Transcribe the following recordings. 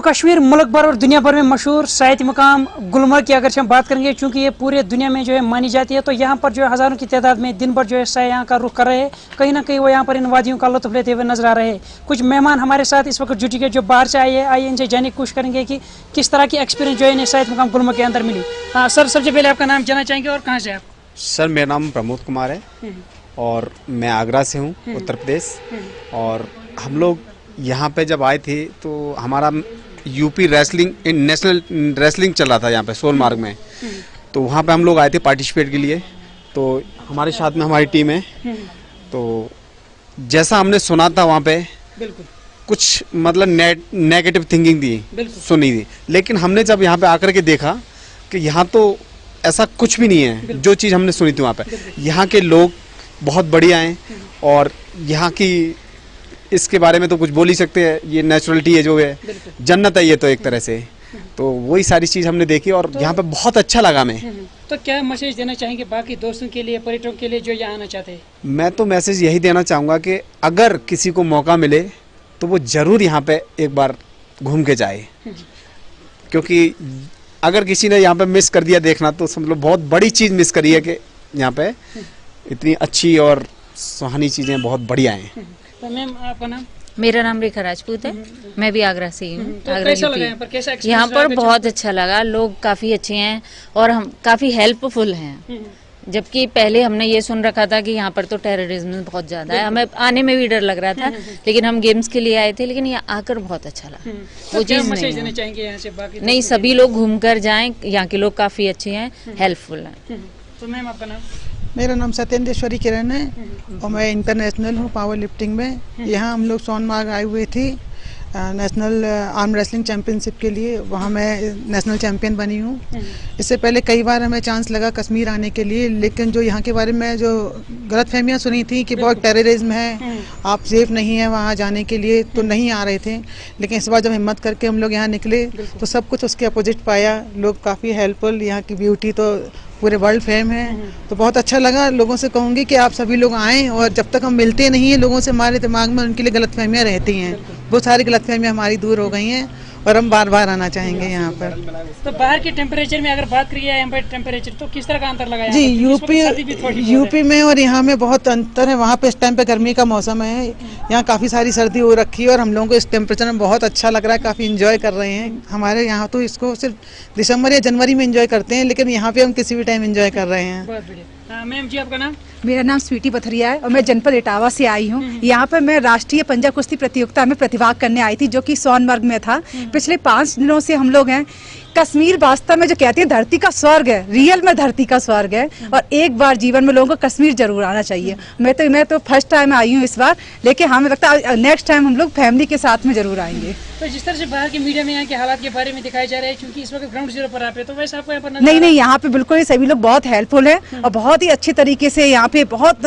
जम्मू कश्मीर मुल्क भर और दुनिया भर में मशहूर सयाहती मुकाम गुलमर्ग की अगर हम बात करेंगे, चूंकि ये पूरे दुनिया में जो है मानी जाती है, तो यहाँ पर जो है हज़ारों की तादाद में दिन भर जो है सयाह यहाँ का रुख कर रहे हैं। कहीं ना कहीं वो यहाँ पर इन वादियों का लुत्फ लेते हुए नजर आ रहे हैं। कुछ मेहमान हमारे साथ इस वक्त जुटी के जो बाहर से आइए इनसे जानने की कोशिश करेंगे कि किस तरह की एक्सपीरियंस जो है इन्हें सयाहती मुकाम गुलमर्ग के अंदर मिली। हाँ सर, सबसे पहले आपका नाम जानना चाहेंगे और कहाँ से आप? सर मेरा नाम प्रमोद कुमार है और मैं आगरा से हूँ, उत्तर प्रदेश। और हम लोग यहाँ पे जब आए थे तो हमारा यूपी रेसलिंग नेशनल रेसलिंग चल रहा था यहाँ पे सोनमार्ग में, तो वहाँ पे हम लोग आए थे पार्टिसिपेट के लिए। तो हमारे साथ में हमारी टीम है। तो जैसा हमने सुना था वहाँ पे कुछ मतलब नेगेटिव थिंकिंग थी, सुनी थी, लेकिन हमने जब यहाँ पे आकर के देखा कि यहाँ तो ऐसा कुछ भी नहीं है जो चीज़ हमने सुनी थी वहाँ पे। यहाँ के लोग बहुत बढ़िया हैं और यहाँ की इसके बारे में तो कुछ बोल ही सकते हैं। ये नेचुरलिटी है, जो है जन्नत है ये तो एक तरह से। तो वही सारी चीज़ हमने देखी और यहाँ पे बहुत अच्छा लगा हमें। तो क्या मैसेज देना चाहेंगे बाकी दोस्तों के लिए, पर्यटकों के लिए जो यहाँ आना चाहते हैं? मैं तो मैसेज यही देना चाहूँगा कि अगर किसी को मौका मिले तो वो ज़रूर यहाँ पे एक बार घूम के जाए, क्योंकि अगर किसी ने यहाँ पे मिस कर दिया देखना तो समझ लो बहुत बड़ी चीज़ मिस करी है कि यहाँ पे इतनी अच्छी और सुहानी चीज़ें बहुत बढ़िया हैं। तो मैम आपका नाम? मेरा नाम रेखा राजपूत है, मैं भी आगरा से ही हूँ। तो कैसा लगा यहाँ पर? कैसा यहाँ एक्सपीरियंस पर बहुत अच्छा लगा, लोग काफी अच्छे हैं और हम काफी हेल्पफुल हैं। जबकि पहले हमने ये सुन रखा था कि यहाँ पर तो टेररिज्म बहुत ज्यादा है, हमें आने में भी डर लग रहा था, लेकिन हम गेम्स के लिए आए थे। लेकिन यहाँ आकर बहुत अच्छा लगा। वो चीज मैसेज देना चाहेंगे यहाँ से बाकी? नहीं, सभी लोग घूम कर जाएं, यहाँ के लोग काफी अच्छे हैं, हेल्पफुल हैं। तो मैम आपका नाम? मेरा नाम सत्येंद्रेश्वरी किरण है और मैं इंटरनेशनल हूँ पावर लिफ्टिंग में। यहाँ हम लोग सोनमार्ग आए हुए थे नेशनल आर्म रेसलिंग चैंपियनशिप के लिए। वहाँ मैं नेशनल चैंपियन बनी हूँ। इससे पहले कई बार हमें चांस लगा कश्मीर आने के लिए, लेकिन जो यहाँ के बारे में जो गलतफहमियाँ सुनी थी कि बहुत टेररिज्म है, आप सेफ नहीं है वहाँ जाने के लिए, तो नहीं आ रहे थे। लेकिन इस बार जब हिम्मत करके हम लोग यहाँ निकले तो सब कुछ उसके अपोजिट पाया। लोग काफ़ी हेल्पफुल, यहाँ की ब्यूटी तो पूरे वर्ल्ड फेम है। तो बहुत अच्छा लगा। लोगों से कहूँगी कि आप सभी लोग आएँ, और जब तक हम मिलते नहीं हैं लोगों से, हमारे दिमाग में उनके लिए गलतफहमियाँ रहती हैं। बहुत सारी गलतफहमियाँ हमारी दूर हो गई हैं और हम बार बार आना चाहेंगे यहाँ पर। तो बाहर के टेम्परेचर में अगर बात करिए, यहाँ पर टेम्परेचर तो किस तरह का अंतर लगा? जी, यूपी में और यहाँ में बहुत अंतर है। वहाँ पे इस टाइम पे गर्मी का मौसम है, यहाँ काफ़ी सारी सर्दी हो रखी है और हम लोगों को इस टेम्परेचर में बहुत अच्छा लग रहा है, काफ़ी इंजॉय कर रहे हैं। हमारे यहाँ तो इसको सिर्फ दिसंबर या जनवरी में इंजॉय करते हैं, लेकिन यहाँ पे हम किसी भी टाइम इंजॉय कर रहे हैं। बहुत बढ़िया। मैम जी आपका नाम? मेरा नाम स्वीटी पथरिया है और मैं जनपद इटावा से आई हूँ। यहाँ पर मैं राष्ट्रीय पंजा कुश्ती प्रतियोगिता में प्रतिभाग करने आई थी, जो कि सोनमर्ग में था। पिछले 5 दिनों से हम लोग हैं। कश्मीर वास्तव में जो कहते हैं धरती का स्वर्ग है, रियल में धरती का स्वर्ग है, और एक बार जीवन में लोगों को कश्मीर जरूर आना चाहिए। मैं तो फर्स्ट टाइम आई हूँ इस बार, लेकिन हमें लगता है नेक्स्ट टाइम हम लोग फैमिली के साथ में जरूर आएंगे। तो जिस तरह से बाहर के मीडिया में यहाँ के हालात के बारे में दिखाए जा रहे हैं, क्योंकि इस वक्त ग्राउंड जीरो पर आप है, तो वैसे आपको यहाँ पर नहीं, यहाँ पे बिल्कुल ही सभी लोग बहुत हेल्पफुल है और बहुत ही अच्छे तरीके से यहाँ पे बहुत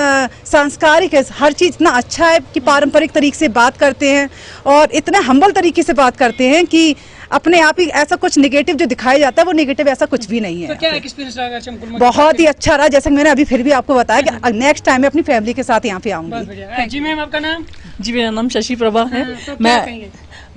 सांस्कारिक है। हर चीज इतना अच्छा है कि पारंपरिक तरीके से बात करते हैं और इतना हम्बल तरीके से बात करते हैं कि अपने आप ही ऐसा कुछ नेगेटिव जो दिखाया जाता है वो नेगेटिव ऐसा कुछ भी नहीं है। तो क्या एक्सपीरियंस रहा? बहुत ही अच्छा रहा। जैसे मैंने अभी फिर भी आपको बताया कि नेक्स्ट टाइम मैं अपनी फैमिली के साथ यहाँ पे आऊंगी। जी मैम आपका नाम? जी मेरा नाम शशि प्रभा है। तो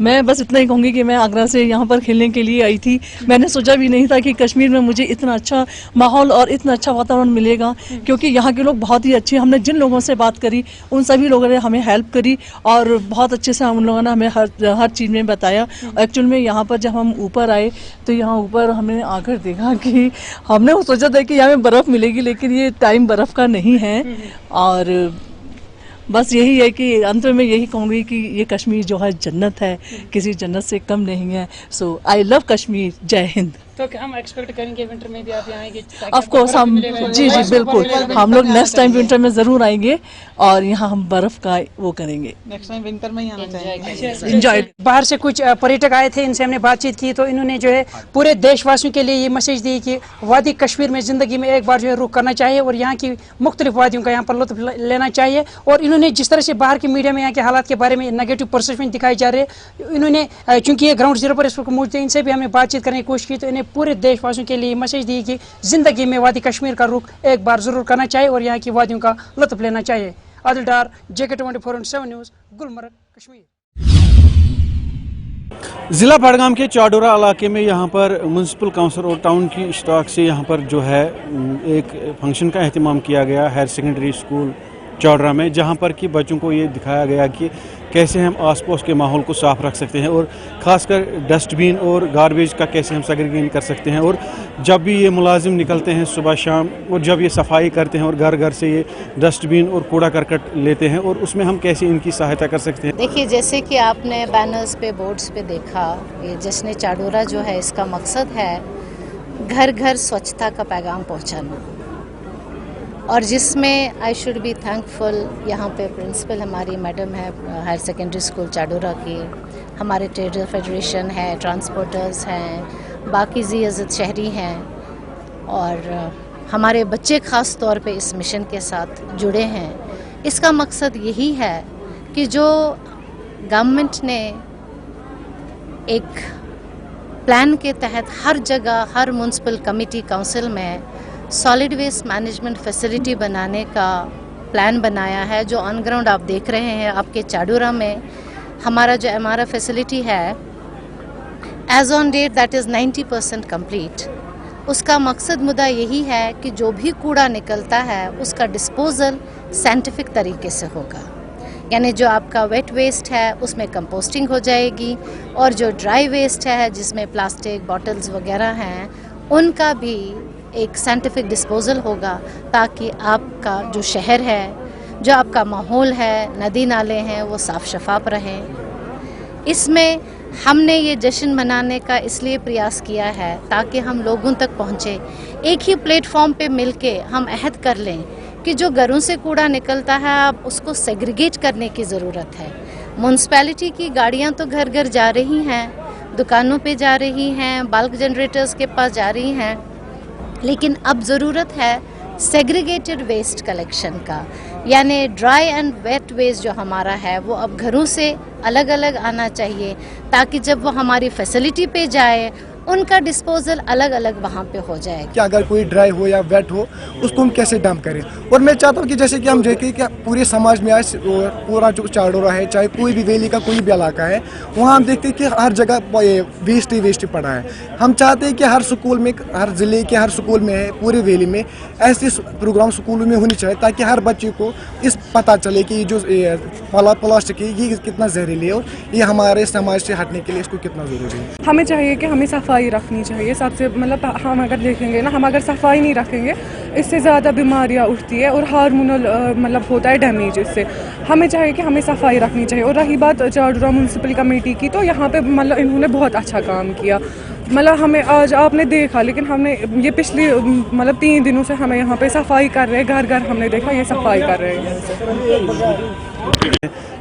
मैं बस इतना ही कहूँगी कि मैं आगरा से यहाँ पर खेलने के लिए आई थी। मैंने सोचा भी नहीं था कि कश्मीर में मुझे इतना अच्छा माहौल और इतना अच्छा वातावरण मिलेगा, क्योंकि यहाँ के लोग बहुत ही अच्छे। हमने जिन लोगों से बात करी उन सभी लोगों ने हमें हेल्प करी और बहुत अच्छे से उन लोगों ने हमें हर चीज़ में बताया। एक्चुअल में यहाँ पर जब हम ऊपर आए तो यहाँ ऊपर हमने आकर देखा कि हमने सोचा था कि यहाँ में बर्फ़ मिलेगी, लेकिन ये टाइम बर्फ़ का नहीं है। और बस यही है कि अंत में यही कहूँगी कि ये कश्मीर जो है जन्नत है, किसी जन्नत से कम नहीं है। सो आई लव कश्मीर। जय हिंद। तो हम एक्सपेक्ट करेंगे विंटर में भी आप यहाँ आएंगे? ऑफ कोर्स हम जी बिल्कुल, हम लोग नेक्स्ट टाइम विंटर में ज़रूर आएंगे और यहाँ हम बर्फ़ का वो करेंगे। नेक्स्ट टाइम विंटर में ही आना चाहेंगे। एंजॉय। बाहर से कुछ पर्यटक आए थे, इनसे हमने बातचीत की, तो इन्होंने जो है पूरे देशवासियों के लिए ये मैसेज दी कि वादी कश्मीर में ज़िंदगी में एक बार जो है रुख करना चाहिए और यहाँ की मुख्तलिफ वादियों का यहाँ पर लुत्फ लेना चाहिए। और इन्होंने जिस तरह से बाहर के मीडिया में यहाँ के हालात के बारे में नेगेटिव परसेप्शन दिखाए जा रहे हैं, इन्होंने चूँकि ये ग्राउंड जीरो पर इस वक्त मौजूद है, इनसे भी हमने बातचीत करने की कोशिश की, तो इन्हें पूरे देशवासियों के लिए मैसेज दी कि जिंदगी में वादी कश्मीर का रुख एक बार जरूर करना चाहिए और यहाँ की वादियों का लुत्फ लेना चाहिए। आदिल डार, JK 24/7 न्यूज़, गुलमर्ग, कश्मीर। ज़िला बड़गाम के चाडोरा इलाके में यहाँ पर म्यूनसिपल काउंसिल और टाउन की इश्तराक से यहाँ पर जो है एक फंक्शन का अहतमाम किया गया हायर सेकेंडरी स्कूल चाडोरा में, जहाँ पर कि बच्चों को ये दिखाया गया कि कैसे हम आस पास के माहौल को साफ़ रख सकते हैं और ख़ासकर डस्टबिन और गार्बेज का कैसे हम सेग्रीगेट कर सकते हैं। और जब भी ये मुलाजिम निकलते हैं सुबह शाम और जब ये सफाई करते हैं और घर घर से ये डस्टबिन और कूड़ा करकट लेते हैं और उसमें हम कैसे इनकी सहायता कर सकते हैं। देखिए, जैसे कि आपने बैनर्स पे, बोर्ड्स पे देखा, ये जश्न चाडोरा जो है इसका मकसद है घर घर स्वच्छता का पैगाम पहुँचाना, और जिसमें आई शुड बी थैंकफुल यहाँ पे प्रिंसिपल हमारी मैडम है हायर सेकेंडरी स्कूल चाडोरा की, हमारे ट्रेडर फेडरेशन है, ट्रांसपोर्टर्स हैं, बाकी जी अज़त शहरी हैं, और हमारे बच्चे ख़ास तौर पे इस मिशन के साथ जुड़े हैं। इसका मकसद यही है कि जो गवर्नमेंट ने एक प्लान के तहत हर जगह, हर म्यूनसिपल कमेटी काउंसिल में सॉलिड वेस्ट मैनेजमेंट फैसिलिटी बनाने का प्लान बनाया है, जो ऑन ग्राउंड आप देख रहे हैं आपके चाडोरा में। हमारा जो MRF फैसिलिटी है as on date that is 90% complete. उसका मकसद मुद्दा यही है कि जो भी कूड़ा निकलता है उसका डिस्पोजल साइंटिफिक तरीके से होगा, यानी जो आपका वेट वेस्ट है उसमें कंपोस्टिंग हो जाएगी, और जो ड्राई वेस्ट है जिसमें प्लास्टिक बॉटल्स वगैरह हैं उनका भी एक साइंटिफिक डिस्पोजल होगा, ताकि आपका जो शहर है, जो आपका माहौल है, नदी नाले हैं, वो साफ़ शफाफ रहें। इसमें हमने ये जश्न मनाने का इसलिए प्रयास किया है ताकि हम लोगों तक पहुँचे, एक ही प्लेटफॉर्म पे मिलके हम अहद कर लें कि जो घरों से कूड़ा निकलता है आप उसको सेग्रीगेट करने की ज़रूरत है। म्यूनसिपैलिटी की गाड़ियाँ तो घर घर जा रही हैं, दुकानों पे जा रही हैं, बल्क जनरेटर्स के पास जा रही हैं, लेकिन अब ज़रूरत है सेग्रीगेटेड वेस्ट कलेक्शन का, यानी ड्राई एंड वेट वेस्ट जो हमारा है वो अब घरों से अलग अलग आना चाहिए, ताकि जब वो हमारी फैसिलिटी पे जाए उनका डिस्पोजल अलग अलग वहाँ पे हो जाएगा। कि अगर कोई ड्राई हो या वेट हो उसको हम कैसे डंप करें। और मैं चाहता हूँ कि जैसे कि हम देखें कि पूरे समाज में आज पूरा जो चाडोरा है, चाहे कोई भी वैली का कोई भी इलाका है, वहाँ हम देखते हैं कि हर जगह वेस्ट ही वेस्ट पड़ा है। हम चाहते हैं कि हर स्कूल में, हर ज़िले के हर स्कूल में है, पूरे वैली में ऐसे प्रोग्राम स्कूलों में होनी चाहिए, ताकि हर बच्चे को इस पता चले कि जो प्लास्टिक है ये कितना जहरीली है और ये हमारे समाज से हटने के लिए इसको कितना ज़रूरी है। हमें चाहिए कि हमें सफाई रखनी चाहिए सबसे, मतलब हम अगर देखेंगे ना, हम अगर सफाई नहीं रखेंगे इससे ज़्यादा बीमारियां उठती है और हार्मोनल मतलब होता है डैमेज इससे। हमें चाहिए कि हमें सफाई रखनी चाहिए। और रही बात चाडोरा म्यूनसिपल कमेटी की, तो यहाँ पे मतलब इन्होंने बहुत अच्छा काम किया। मतलब हमें आज आपने देखा, लेकिन हमने ये पिछले मतलब 3 दिनों से हमें यहाँ पे सफाई कर रहे हैं, घर घर हमने देखा ये सफाई कर रहे हैं।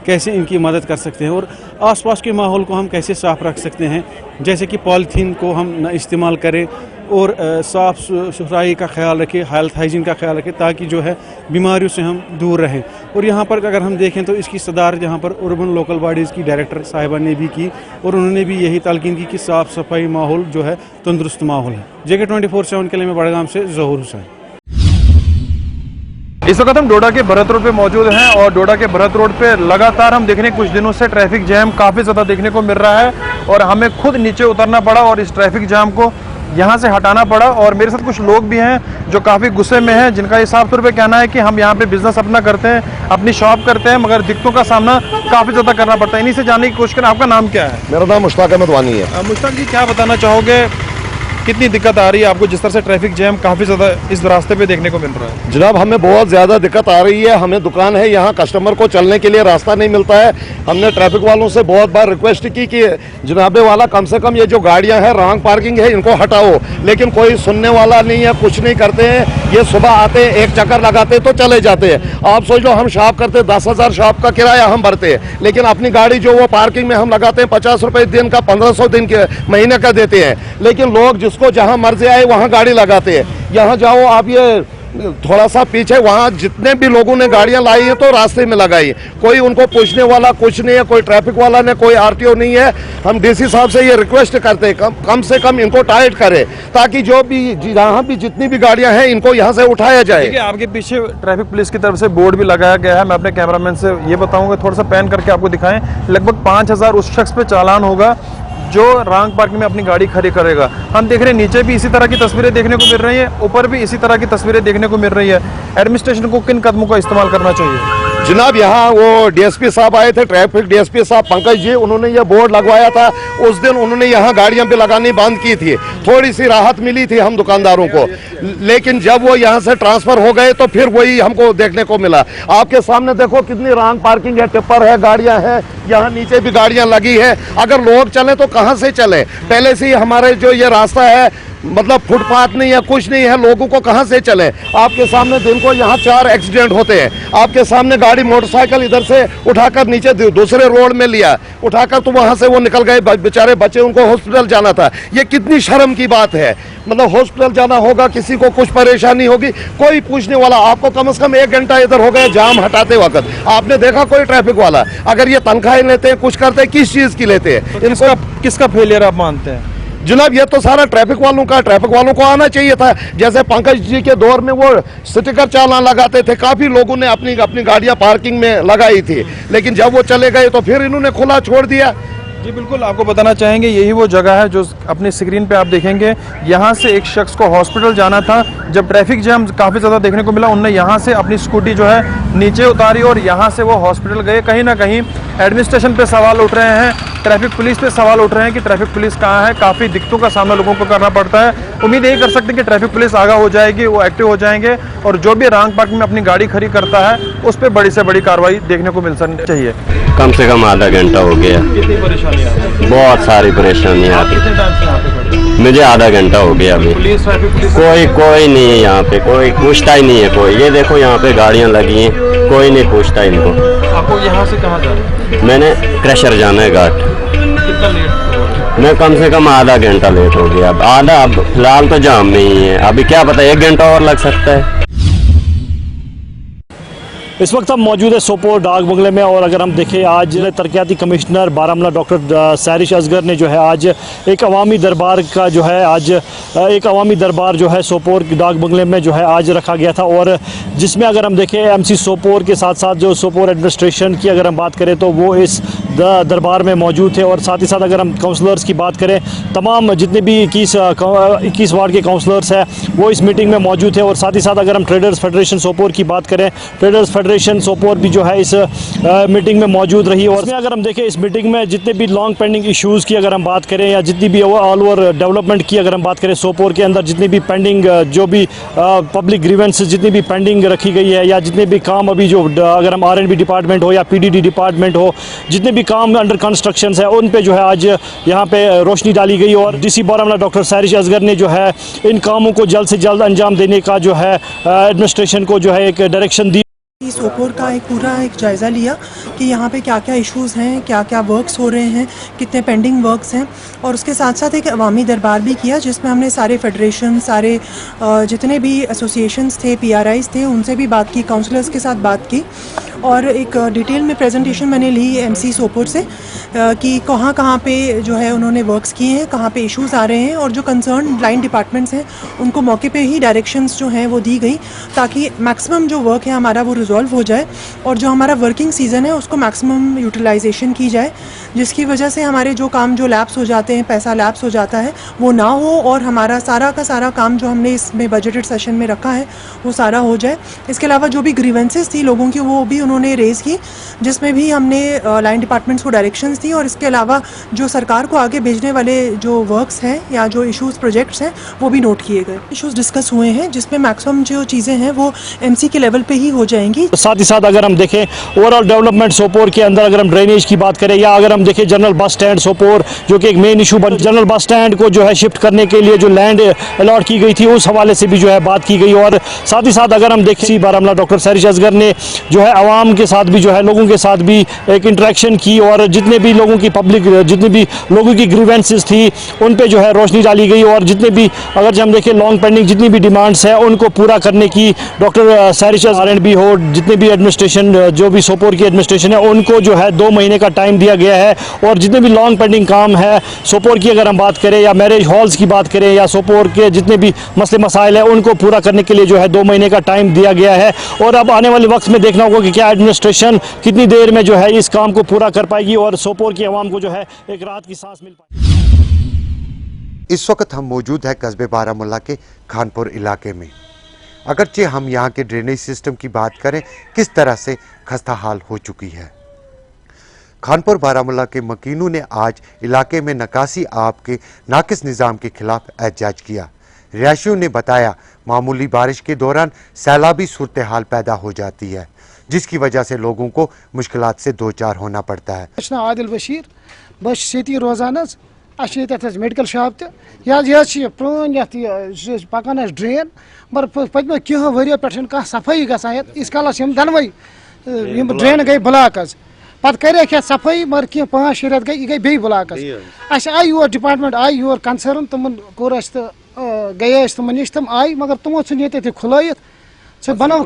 कैसे इनकी मदद कर सकते हैं और आसपास के माहौल को हम कैसे साफ़ रख सकते हैं, जैसे कि पॉलीथीन को हम न इस्तेमाल करें और साफ़ सुथराई का ख्याल रखें, हेल्थ हाइजीन का ख्याल रखें, ताकि जो है बीमारियों से हम दूर रहें। और यहाँ पर अगर हम देखें तो इसकी सदारत यहाँ पर अर्बन लोकल बॉडीज़ की डायरेक्टर साहिबा ने भी की, और उन्होंने भी यही तलकीन की कि साफ़ सफाई माहौल जो है तंदुरुस्त माहौल है। JK 24/7 के लिए मैं बड़गाम से ज़हूर हुसैन। इस वक्त हम डोडा के भरत रोड पे मौजूद हैं और डोडा के भरत रोड पे लगातार हम देख रहे हैं कुछ दिनों से ट्रैफिक जैम काफ़ी ज़्यादा देखने को मिल रहा है, और हमें खुद नीचे उतरना पड़ा और इस ट्रैफिक जाम को यहाँ से हटाना पड़ा। और मेरे साथ कुछ लोग भी हैं जो काफ़ी गुस्से में हैं, जिनका ये साफ तौर पे कहना है कि हम यहाँ पे बिजनेस अपना करते हैं, अपनी शॉप करते हैं, मगर दिक्कतों का सामना काफ़ी ज़्यादा करना पड़ता है। इन्हीं से जानने की कोशिश करें, आपका नाम क्या है? मेरा नाम मुश्ताक अहमद वानी है। मुश्ताक जी, क्या बताना चाहोगे, कितनी दिक्कत आ रही है आपको, जिस तरह से ट्रैफिक जैम काफ़ी ज़्यादा इस रास्ते पे देखने को मिल रहा है? जनाब, हमें बहुत ज़्यादा दिक्कत आ रही है। हमें दुकान है, यहाँ कस्टमर को चलने के लिए रास्ता नहीं मिलता है। हमने ट्रैफिक वालों से बहुत बार रिक्वेस्ट की कि जनाबे वाला कम से कम ये जो गाड़ियाँ हैं, रॉन्ग पार्किंग है, इनको हटाओ, लेकिन कोई सुनने वाला नहीं है, कुछ नहीं करते हैं। ये सुबह आते हैं, एक चक्कर लगाते तो चले जाते हैं। आप सोच लो, हम शॉप करते 10,000 शॉप का किराया हम भरते हैं, लेकिन अपनी गाड़ी जो वो पार्किंग में हम लगाते हैं 50 रुपये दिन का, 1500 दिन के महीने का देते हैं। लेकिन लोग जिसको जहाँ मर्जी आए वहाँ गाड़ी लगाते हैं। यहाँ जाओ आप, ये थोड़ा सा पीछे, वहाँ जितने भी लोगों ने गाड़ियाँ लाई है तो रास्ते में लगाई, कोई उनको पूछने वाला कुछ नहीं है, कोई ट्रैफिक वाला ने, कोई RTO नहीं है। हम DC साहब से ये रिक्वेस्ट करते हैं कम से कम इनको टाइट करें, ताकि जो भी जहाँ भी जितनी भी गाड़ियाँ हैं इनको यहाँ से उठाया जाए। देखिए, आपके पीछे ट्रैफिक पुलिस की तरफ से बोर्ड भी लगाया गया है। मैं अपने कैमरामैन से ये बताऊँगा, थोड़ा सा पैन करके आपको दिखाएं। लगभग 5,000 उस शख्स पे चालान होगा जो रॉन्ग पार्किंग में अपनी गाड़ी खड़ी करेगा। हम देख रहे हैं नीचे भी इसी तरह की तस्वीरें देखने को मिल रही है, ऊपर भी इसी तरह की तस्वीरें देखने को मिल रही है। एडमिनिस्ट्रेशन को किन कदमों का इस्तेमाल करना चाहिए? जनाब यहाँ वो डीएसपी साहब आए थे, ट्रैफिक डीएसपी साहब पंकज जी, उन्होंने ये बोर्ड लगवाया था। उस दिन उन्होंने यहाँ गाड़ियाँ भी लगानी बंद की थी, थोड़ी सी राहत मिली थी हम दुकानदारों को। लेकिन जब वो यहाँ से ट्रांसफर हो गए तो फिर वही हमको देखने को मिला। आपके सामने देखो कितनी रॉन्ग पार्किंग है, टिप्पर है, गाड़ियाँ हैं, यहाँ नीचे भी गाड़ियाँ लगी है। अगर लोग चले तो कहाँ से चले? पहले से ही हमारे जो ये रास्ता है मतलब फुटपाथ नहीं है, कुछ नहीं है, लोगों को कहाँ से चले? आपके सामने दिन को यहाँ 4 एक्सीडेंट होते हैं। आपके सामने गाड़ी मोटरसाइकिल इधर से उठाकर नीचे दूसरे रोड में लिया, उठाकर तो वहाँ से वो निकल गए, बेचारे बच्चे, उनको हॉस्पिटल जाना था। ये कितनी शर्म की बात है। मतलब हॉस्पिटल जाना होगा, किसी को कुछ परेशानी होगी, कोई पूछने वाला। आपको कम से कम 1 घंटा इधर हो गया जाम हटाते वक्त। आपने देखा कोई ट्रैफिक वाला? अगर ये तनख्वाहें लेते हैं, कुछ करते हैं, किस चीज़ की लेते हैं? तो किसका फेलियर आप मानते हैं? जनाब ये तो सारा ट्रैफिक वालों को आना चाहिए था। जैसे पंकज जी के दौर में वो स्टिकर चालान लगाते थे, काफी लोगों ने अपनी गाड़ियां पार्किंग में लगाई थी, लेकिन जब वो चले गए तो फिर इन्होंने खुला छोड़ दिया। जी बिल्कुल, आपको बताना चाहेंगे यही वो जगह है जो अपनी स्क्रीन पे आप देखेंगे। यहाँ से एक शख्स को हॉस्पिटल जाना था, जब ट्रैफिक जैम काफ़ी ज़्यादा देखने को मिला, उनने यहाँ से अपनी स्कूटी जो है नीचे उतारी और यहाँ से वो हॉस्पिटल गए। कहीं ना कहीं एडमिनिस्ट्रेशन पे सवाल उठ रहे हैं, ट्रैफिक पुलिस पे सवाल उठ रहे हैं कि ट्रैफिक पुलिस कहाँ है। काफ़ी दिक्कतों का सामना लोगों को करना पड़ता है। उम्मीद यही कर सकते हैं कि ट्रैफिक पुलिस आगाह हो जाएगी, वो एक्टिव हो जाएंगे और जो भी रॉन्ग पार्किंग में अपनी गाड़ी खड़ी करता है उस पर बड़ी से बड़ी कार्रवाई देखने को मिल सकनी चाहिए। कम से कम आधा घंटा हो गया। कितनी परेशानी आ रही है? बहुत सारी परेशानियाँ आती कितने टाइम से यहाँ पे खड़े हैं? मुझे आधा घंटा हो गया अभी। पुलिस, ट्रैफिक पुलिस कोई नहीं है यहाँ पे, कोई पूछता ही नहीं है कोई। ये देखो यहाँ पे गाड़ियाँ लगी हैं, कोई नहीं पूछता इनको। आपको यहाँ से कहाँ जाना है? मैंने क्रशर जाना है घाट। कितना लेट? मैं कम से कम आधा घंटा लेट हो गया। अब फिलहाल तो जाम में ही है, अभी क्या पता 1 घंटा और लग सकता है। इस वक्त हम मौजूद है सोपोर डाक बंगले में और अगर हम देखें आज तरक्याती कमिश्नर बारामूला डॉक्टर सैरिश असगर ने जो है आज एक अवामी दरबार का जो है आज एक अवामी दरबार जो है सोपोर डाक बंगले में जो है आज रखा गया था और जिसमें अगर हम देखें एमसी सोपोर के साथ साथ जो सोपोर एडमिनिस्ट्रेशन की अगर हम बात करें तो वो इस दरबार में मौजूद थे और साथ ही साथ अगर हम काउंसलर्स की बात करें तमाम जितने भी 21 वार्ड के काउंसलर्स हैं वो इस मीटिंग में मौजूद थे और साथ ही साथ अगर हम ट्रेडर्स फेडरेशन सोपोर की बात करें ट्रेडर्स फेडरेशन सोपोर भी जो है इस मीटिंग में मौजूद रही और इसमें अगर हम देखें इस मीटिंग में जितने भी लॉन्ग पेंडिंग इश्यूज़ की अगर हम बात करें या जितनी भी ऑल ओवर डेवलपमेंट की अगर हम बात करें सोपोर के अंदर जितनी भी पेंडिंग जो भी पब्लिक ग्रीवेंस जितनी भी पेंडिंग रखी गई है या जितने भी काम अभी जो अगर हम R&B डिपार्टमेंट हो या PDD डिपार्टमेंट हो जितने भी काम अंडर कंस्ट्रक्शन है उन पे जो है आज यहाँ पे रोशनी डाली गई और DC बारामूला डॉक्टर सैरिश असगर ने जो है इन कामों को जल्द से जल्द अंजाम देने का जो है एडमिनिस्ट्रेशन को जो है एक डायरेक्शन दी। सोपोर का पूरा एक जायज़ा लिया कि यहाँ पे क्या क्या इश्यूज़ हैं, क्या क्या वर्क्स हो रहे हैं, कितने पेंडिंग वर्क्स हैं और उसके साथ साथ एक अवामी दरबार भी किया जिसमें हमने सारे फेडरेशन सारे जितने भी एसोसिएशंस थे PRIs थे उनसे भी बात की, काउंसलर्स के साथ बात की और एक डिटेल में प्रेजेंटेशन मैंने ली MC सोपोर से कि कहाँ कहाँ पे जो है उन्होंने वर्क्स किए हैं, कहाँ पे इश्यूज़ आ रहे हैं और जो कंसर्न लाइन डिपार्टमेंट्स हैं उनको मौके पे ही डायरेक्शंस जो हैं वो दी गई ताकि मैक्सिमम जो वर्क है हमारा वो रिजॉल्व हो जाए और जो हमारा वर्किंग सीज़न है उसको मैक्सिमम यूटिलाइजेशन की जाए जिसकी वजह से हमारे जो काम जो लैप्स हो जाते हैं, पैसा लैप्स हो जाता है वो ना हो और हमारा सारा का सारा काम जो हमने इसमें बजटेड सेशन में रखा है वो सारा हो जाए। इसके अलावा जो भी ग्रीवेंसेस थी लोगों की वो भी उन्होंने रेज़ की जिसमें भी हमने लाइन डिपार्टमेंट्स को डायरेक्शंस दी और इसके अलावा जो सरकार को आगे भेजने वाले जो वर्क्स हैं या जो इश्यूज़ प्रोजेक्ट्स हैं वो भी नोट किए गए। इश्यूज़ डिस्कस हुए हैं जिसमें मैक्सिमम जो चीज़ें हैं वो MC के लेवल पे ही हो जाएंगी। साथ ही साथ अगर हम देखें ओवरऑल डेवलपमेंट सोपोर के अंदर अगर हम ड्रेनेज की बात करें या अगर हम देखें जनरल बस स्टैंड सोपोर जो कि एक मेन इशू बन जनरल बस स्टैंड को जो है शिफ्ट करने के लिए जो लैंड अलॉट की गई थी उस हवाले से भी जो है बात की गई और साथ ही साथ अगर हम देखें बारामूला डॉक्टर सैरिश असगर ने जो है आवाम के साथ भी जो है लोगों के साथ भी एक इंटरेक्शन की और जितने भी लोगों की पब्लिक जितने भी लोगों की ग्रीवेंसेस थी उन पे जो है रोशनी डाली गई और जितने भी अगर हम देखें लॉन्ग पेंडिंग जितनी भी डिमांड्स है उनको पूरा करने की डॉक्टर सैरिश R&B हो जितने भी एडमिनिस्ट्रेशन जो भी सोपोर की एडमिनिस्ट्रेशन है उनको जो है 2 महीने का टाइम दिया गया है और जितने भी लॉन्ग पेंडिंग काम है सोपोर की अगर हम बात करें या मैरिज हॉल्स की बात करें या सोपोर के जितने भी मसले मसाइल है उनको पूरा करने के लिए जो है 2 महीने का टाइम दिया गया है और अब आने वाले वक्त में देखना होगा कि क्या एडमिनिस्ट्रेशन कितनी देर में जो है इस काम को पूरा कर पाएगी और सोपोर की आवाम को जो है एक राहत की सांस मिल पाएगी। इस वक्त हम मौजूद है कस्बे बारामुल्ला के खानपुर इलाके में। अगरचे हम यहाँ के ड्रेनेज सिस्टम की बात करें किस तरह से खस्ता हाल हो चुकी है। खानपुर बारामुल्ला के मकीनों ने आज इलाके में निकासी आब के नाकिस निज़ाम के खिलाफ एहतजाज किया। रिहायशियों ने बताया मामूली बारिश के दौरान सैलाबी सूरत हाल पैदा हो जाती है, जिसकी वजह से लोगों को मुश्किलात से दो चार होना पड़ता है। आदिल बशीर बस ये रोजान मेडिकल शॉप तह पुरान पकान ड्रेन मगर पत्म कह वरियो पे सफाई गसान इस कालस दनवे ड्रेन गई ब्लाक पत कर सफाई मगर कह 5-6 रेत गई यह गई block I your department I your concern तुमन कोर गए तुम नश तुम आई मगर तुमो ये खुलत बनो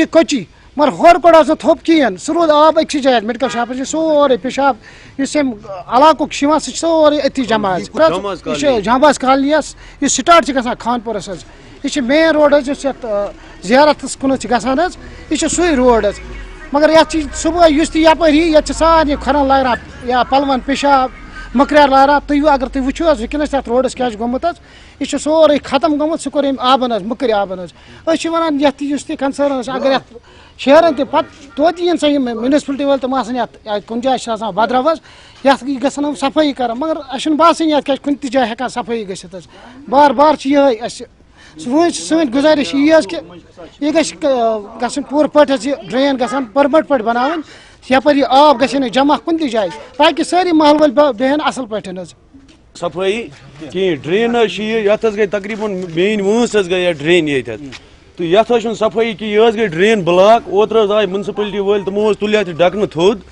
कोची मगर होर पे थोप कहें सह रोद आब अक्स जाए मेडिकल शॉप सोरे पेशाब इस इलाक सोरे अति जमा जहाबाज कॉलोनी स्टार्ट ग खानपुरस यह मेन रोड ज़ियारत कुन ग यह सू रोड मगर ये सुबह यपरी ये सारे खरन लारा या पलवन पेशाब मकर लारा तुम अगर तुम वो वनस तथ रोडस क्या गोमुत यह सोरे खत्म गोमुत सह कोर आबन मकर आबन वन ये कंसर्न अगर शहरन तोत सा म्यूनसिपलिटी वाल तम कुन जाए बदरवस ये सफाई कर मगर अस बासान क्या कुन जाए हेकान सफाई गसित बार बार ये सो गुजारिश यह कि यह गन पूर पे ड्रेन गसान परमट पे बनावन यपर आब गि जमा कुन जाए ताकि सारी महल वाल बेहन असल पे सफाई कह ड्रेन ये गई तकरीबन मेन वंस गई ड्रेन ये तो ये सफाई कि यह गई ड्रेन ब्लॉक ओतर आए म्यूनसिपलिटी वाल तमो तुल डकन थोद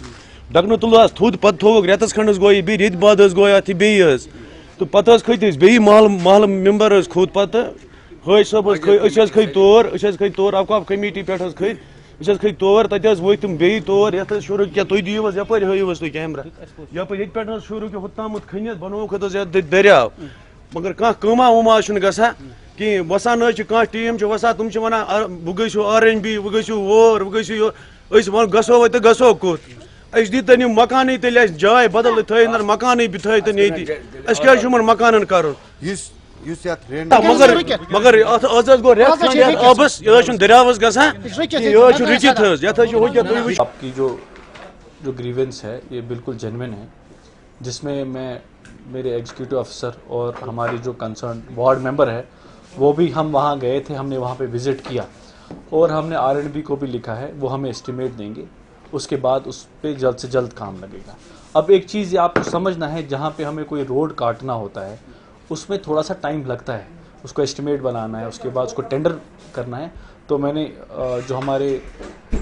थोद पे थोक रेतस खंड गो बे रेत बाद गो अत बे तो पे खत बे महल मेम्बर खोद पे हाज सब खी तौर अवकाफ कमेटी पे खी तौर तत वत तम बे तौर ये शुरू क्या तुम दियो यपर हूस तुम कैमरा यपर ये शुरू होताम खनित बनोक दरियाव मगर कमा वमा गसा कहें वसान कह टीम वसान तुम वन वो गो RNB वो गो और वो गो गसो तो गसो कुत अस दिन मकान तेल जाय बदल थन मकान थन ये क्या मकान कर मगर गो आबस यह दरियावस गसान आपकी जो ग्रीवेंस है ये बिल्कुल जेन्युइन है, जिसमें मैं मेरे एग्जीक्यूटिव अफसर और हमारी जो कंसर्न वार्ड मेंबर है वो भी हम वहाँ गए थे, हमने वहाँ पे विज़िट किया और हमने RNB को भी लिखा है, वो हमें एस्टिमेट देंगे, उसके बाद उस पर जल्द से जल्द काम लगेगा। अब एक चीज़ आपको समझना है, जहाँ पे हमें कोई रोड काटना होता है उसमें थोड़ा सा टाइम लगता है, उसको एस्टिमेट बनाना है, उसके बाद उसको टेंडर करना है। तो मैंने जो हमारे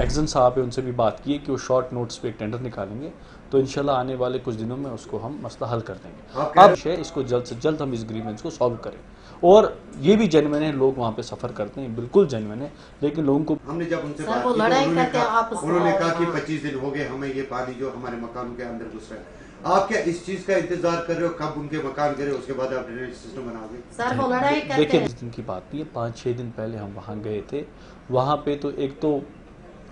एक्जन साहब है उनसे भी बात की है कि वो शॉर्ट नोट्स पे एक टेंडर निकालेंगे, तो इंशाल्लाह आने वाले कुछ दिनों में उसको हम मसला हल कर देंगे। अब इसको जल्द से जल्द हम इस ग्रीवेंस को सॉल्व करें। और ये भी जेन्युइन है, लोग वहाँ पे सफ़र करते हैं, बिल्कुल जेन्युइन है, लेकिन लोगों को हमने जब उनसे बात की उन्होंने कहा कि 25 दिन हो गए हमें ये पानी जो हमारे मकानों के अंदर घुस रहा है। आप क्या इस चीज का इंतजार कर रहे हो कब उनके मकान गिरे उसके बाद आप ड्रेनेज सिस्टम बनाओगे? देखिए इस दिन की बात नहीं है, 5-6 दिन पहले हम वहाँ गए थे, वहाँ पे तो एक तो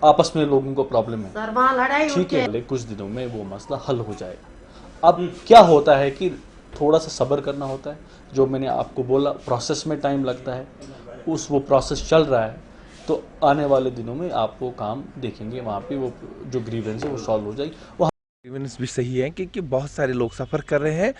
आपस में लोगों को प्रॉब्लम है, ठीक है, कुछ दिनों में वो मसला हल हो जाएगा। अब क्या होता है कि थोड़ा सा सब्र करना होता है, जो मैंने आपको बोला प्रोसेस में टाइम लगता है, वो प्रोसेस चल रहा है, तो आने वाले दिनों में आप वो काम देखेंगे, वहाँ पे वो जो ग्रीवेंस है वो सॉल्व हो जाएगी। ग्रीवेंस भी सही है क्योंकि बहुत सारे लोग सफ़र कर रहे हैं,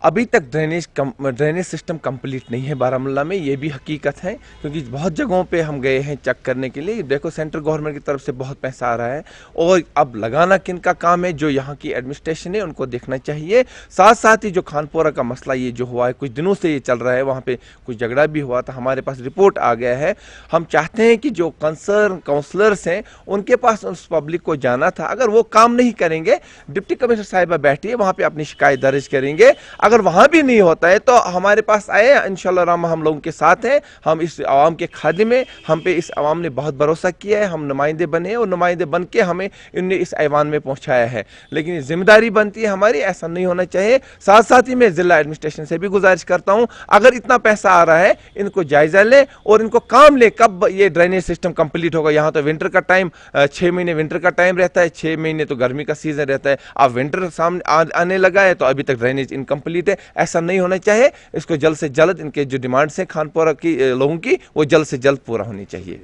अभी तक ड्रेनेज सिस्टम कंप्लीट नहीं है बारामुल्ला में, ये भी हकीकत है, क्योंकि बहुत जगहों पे हम गए हैं चेक करने के लिए। देखो सेंट्रल गवर्नमेंट की तरफ से बहुत पैसा आ रहा है और अब लगाना किन का काम है, जो यहाँ की एडमिनिस्ट्रेशन है उनको देखना चाहिए। साथ साथ ही जो खानपुरा का मसला ये जो हुआ है, कुछ दिनों से ये चल रहा है, वहाँ पे कुछ झगड़ा भी हुआ था, हमारे पास रिपोर्ट आ गया है। हम चाहते हैं कि जो कंसर्न काउंसलर्स हैं उनके पास उस पब्लिक को जाना था, अगर वो काम नहीं करेंगे डिप्टी कमिश्नर साहिबा बैठी है वहाँ पर अपनी शिकायत दर्ज करेंगे। अगर वहाँ भी नहीं होता है तो हमारे पास आए, इंशाल्लाह रामा हम लोगों के साथ हैं, हम इस आवाम के खादिम में, हम पे इस आवाम ने बहुत भरोसा किया है, हम नुमाइंदे बने और नुमाइंदे बन के हमें इनने इस ऐवान में पहुँचाया है, लेकिन ये जिम्मेदारी बनती है हमारी, ऐसा नहीं होना चाहिए। साथ साथ ही मैं ज़िला एडमिनिस्ट्रेशन से भी गुजारिश करता हूँ, अगर इतना पैसा आ रहा है इनको जायज़ा लें और इनको काम लें। कब ये ड्रेनेज सिस्टम कंप्लीट होगा? यहाँ तो विंटर का टाइम 6 महीने विंटर का टाइम रहता है, 6 महीने तो गर्मी का सीज़न रहता है। अब विंटर सामने आने लगा है तो अभी तक ड्रेनेज इनकम्प्लीट कंप्लीट है, ऐसा नहीं होना चाहिए। इसको जल्द से जल्द इनके जो डिमांड्स हैं खानपुरा की लोगों की, वो जल्द से जल्द पूरा होनी चाहिए।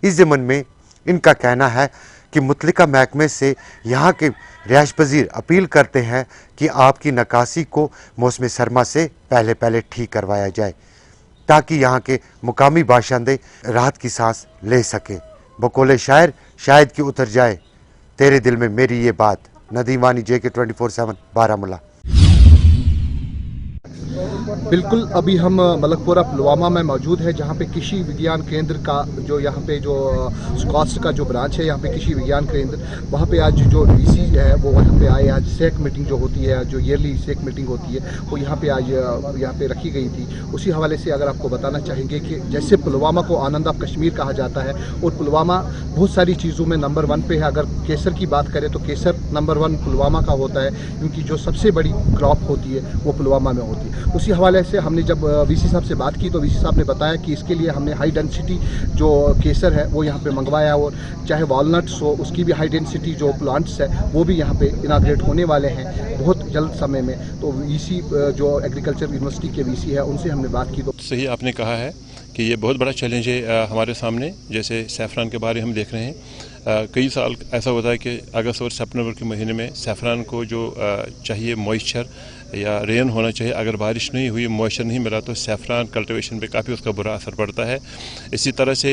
इस ज़मन में इनका कहना है कि मुतल्लिका महकमे से यहाँ के रिहाइश पजीर अपील करते हैं कि आपकी नकासी को मौसम सरमा से पहले पहले ठीक करवाया जाए, ताकि यहाँ के मुकामी बाशिंदे राहत की सांस ले सके। बकौले शायर शायद कि उतर जाए तेरे दिल में मेरी ये बात। नदीम वानी, JK 24/7 बारामूला। बिल्कुल, अभी हम मलकपुरा पुलवामा में मौजूद है, जहाँ पे कृषि विज्ञान केंद्र का जो यहाँ पे जो स्कॉस्ट का जो ब्रांच है, यहाँ पे कृषि विज्ञान केंद्र, वहाँ पे आज जो VC है वो यहाँ पे आए। आज सेक मीटिंग जो होती है, जो ईयरली सेक मीटिंग होती है, वो यहाँ पे आज यहाँ पे रखी गई थी। उसी हवाले से अगर आपको बताना चाहेंगे कि जैसे पुलवामा को आनंद ऑफ कश्मीर कहा जाता है, और पुलवामा बहुत सारी चीज़ों में नंबर 1 पे है। अगर केसर की बात करें तो केसर नंबर 1 पुलवामा का होता है, क्योंकि जो सबसे बड़ी क्रॉप होती है वो पुलवामा में होती है। उसी हवाले से हमने जब VC साहब से बात की तो VC साहब ने बताया कि इसके लिए हमने हाई डेंसिटी जो केसर है वो यहाँ पे मंगवाया, और चाहे वॉलनट्स हो उसकी भी हाई डेंसिटी जो प्लांट्स है वो भी यहाँ पे इनाग्रेट होने वाले हैं बहुत जल्द समय में। तो VC जो एग्रीकल्चर यूनिवर्सिटी के VC है उनसे हमने बात की। तो सही आपने कहा है कि ये बहुत बड़ा चैलेंज है हमारे सामने। जैसे सैफ़रान के बारे हम देख रहे हैं, कई साल ऐसा होता है कि अगस्त और सितंबर के महीने में सैफ़रान को जो चाहिए मॉइस्चर या रेन होना चाहिए, अगर बारिश नहीं हुई, मॉइस्चर नहीं मिला, तो सैफ़रान कल्टीवेशन पे काफ़ी उसका बुरा असर पड़ता है। इसी तरह से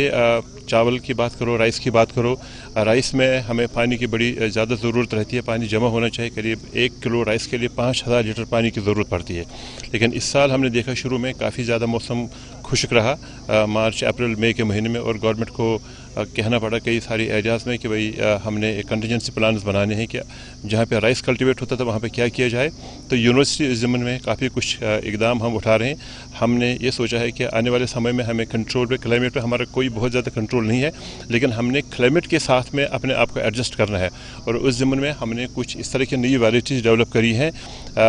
चावल की बात करो, राइस की बात करो, राइस में हमें पानी की बड़ी ज़्यादा ज़रूरत रहती है। पानी जमा होना चाहिए, करीब 1 किलो राइस के लिए 5000 लीटर पानी की ज़रूरत पड़ती है। लेकिन इस साल हमने देखा शुरू में काफ़ी ज़्यादा मौसम खुश्क रहा मार्च अप्रैल मई के महीने में, और गवर्नमेंट को कहना पड़ा कई सारी एरियाज़ में कि भाई हमने एक कंटिजेंसी प्लान्स बनाने हैं कि जहाँ पे राइस कल्टीवेट होता था वहाँ पे क्या किया जाए। तो यूनिवर्सिटी इस ज़मन में काफ़ी कुछ इकदाम हम उठा रहे हैं। हमने ये सोचा है कि आने वाले समय में हमें कंट्रोल पे, क्लाइमेट पे हमारा कोई बहुत ज़्यादा कंट्रोल नहीं है, लेकिन हमने क्लाइमेट के साथ में अपने आप को एडजस्ट करना है। और उस ज़मन में हमने कुछ इस तरह की नई वैराइटीज़ डेवलप करी हैं,